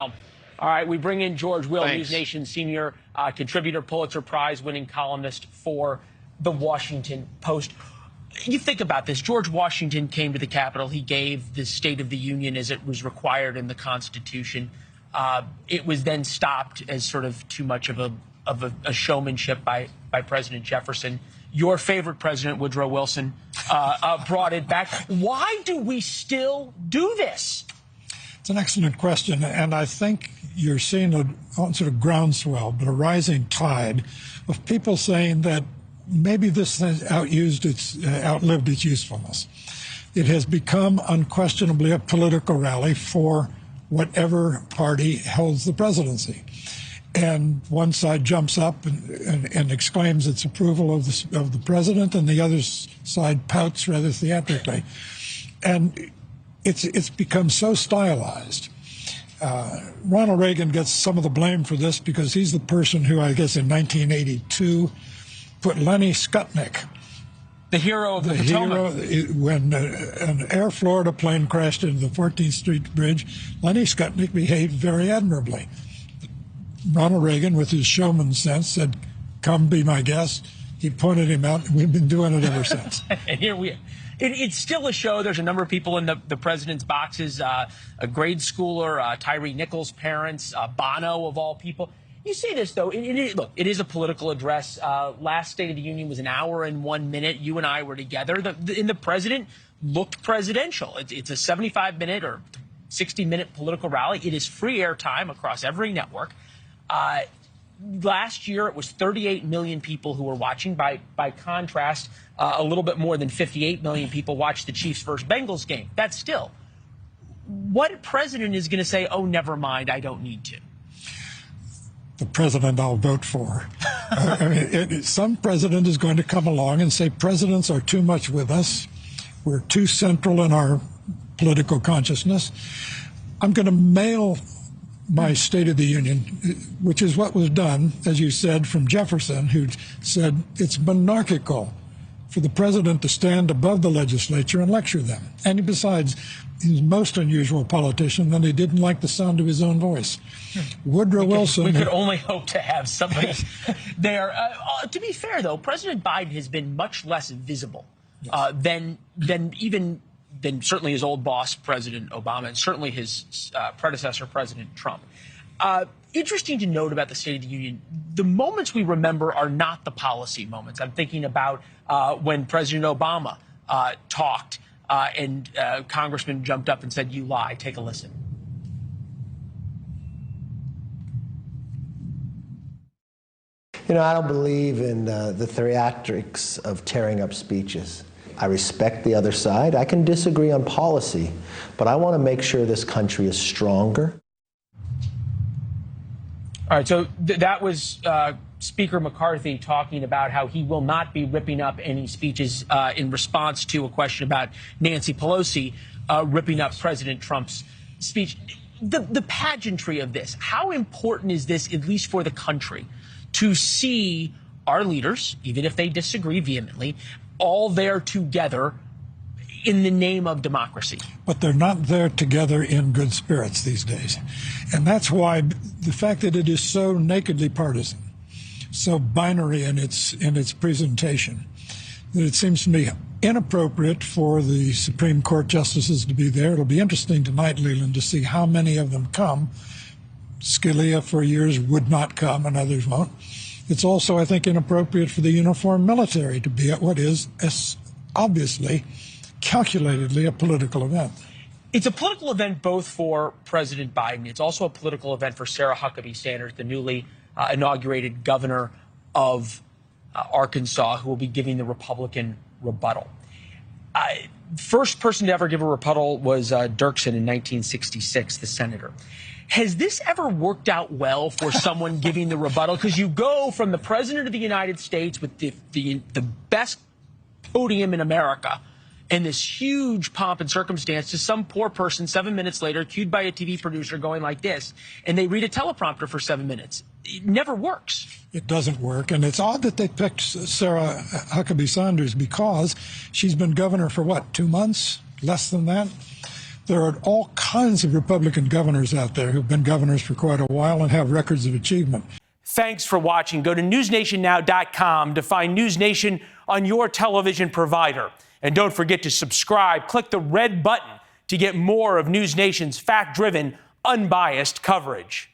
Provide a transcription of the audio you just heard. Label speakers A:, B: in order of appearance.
A: All right, we bring in George Will,
B: Thanks.
A: NewsNation senior contributor, Pulitzer Prize-winning columnist for The Washington Post. You think about this. George Washington came to the Capitol. He gave the State of the Union as it was required in the Constitution. It was then stopped as sort of too much of a showmanship by President Jefferson. Your favorite president, Woodrow Wilson, brought it back. Why do we still do this?
C: It's an excellent question, and I think you're seeing a sort of groundswell, but a rising tide of people saying that maybe this thing outlived its usefulness. It has become unquestionably a political rally for whatever party holds the presidency. And one side jumps up and exclaims its approval of the president, and the other side pouts rather theatrically. And it's become so stylized. Ronald Reagan gets some of the blame for this because he's the person who, I guess, in 1982 put Lenny Skutnik,
A: the hero of the Potomac.
C: When an Air Florida plane crashed into the 14th Street Bridge, Lenny Skutnik behaved very admirably. Ronald Reagan, with his showman sense, said, "Come be my guest." He pointed him out, and we've been doing it ever since.
A: And here we are. It's still a show. There's a number of people in the president's boxes, a grade schooler, Tyree Nichols' parents, Bono, of all people. You see this, though. Look, it is a political address. Last State of the Union was an hour and 1 minute. You and I were together. The president looked presidential. It's a 75-minute or 60-minute political rally. It is free airtime across every network. Last year, it was 38 million people who were watching. By contrast, a little bit more than 58 million people watched the Chiefs versus Bengals game. That's still. What president is going to say, oh, never mind, I don't need to?
C: The president I'll vote for. Some president is going to come along and say presidents are too much with us. We're too central in our political consciousness. I'm going to mail my State of the Union, which is what was done, as you said, from Jefferson, who said it's monarchical for the president to stand above the legislature and lecture them. And besides, he's a most unusual politician, and he didn't like the sound of his own voice. Woodrow Wilson...
A: We could only hope to have somebody there. To be fair, though, President Biden has been much less visible than certainly his old boss, President Obama, and certainly his predecessor, President Trump. Interesting to note about the State of the Union, the moments we remember are not the policy moments. I'm thinking about when President Obama talked and Congressman jumped up and said, "You lie." Take a listen.
D: You know, I don't believe in the theatrics of tearing up speeches. I respect the other side. I can disagree on policy, but I want to make sure this country is stronger.
A: All right, so that was Speaker McCarthy talking about how he will not be ripping up any speeches in response to a question about Nancy Pelosi ripping up President Trump's speech. The pageantry of this, how important is this, at least for the country, to see our leaders, even if they disagree vehemently, all there together in the name of democracy? But
C: they're not there together in good spirits these days. And that's why the fact that it is so nakedly partisan, so binary in its presentation, that it seems to me inappropriate for the Supreme Court justices to be there. It'll be interesting tonight, Leland, to see how many of them come. Scalia for years would not come, and others won't. It's also, I think, inappropriate for the uniformed military to be at what is obviously, calculatedly, a political event.
A: It's a political event both for President Biden. It's also a political event for Sarah Huckabee Sanders, the newly inaugurated governor of Arkansas, who will be giving the Republican rebuttal. First person to ever give a rebuttal was Dirksen in 1966, the senator. Has this ever worked out well for someone giving the rebuttal? Because you go from the president of the United States with the best podium in America and this huge pomp and circumstance to some poor person 7 minutes later, cued by a TV producer going like this, and they read a teleprompter for 7 minutes. It never works.
C: It doesn't work. And it's odd that they picked Sarah Huckabee Sanders because she's been governor for, what, 2 months? Less than that? There are all kinds of Republican governors out there who've been governors for quite a while and have records of achievement.
A: Thanks for watching. Go to newsnationnow.com to find NewsNation on your television provider. And don't forget to subscribe. Click the red button to get more of NewsNation's fact-driven, unbiased coverage.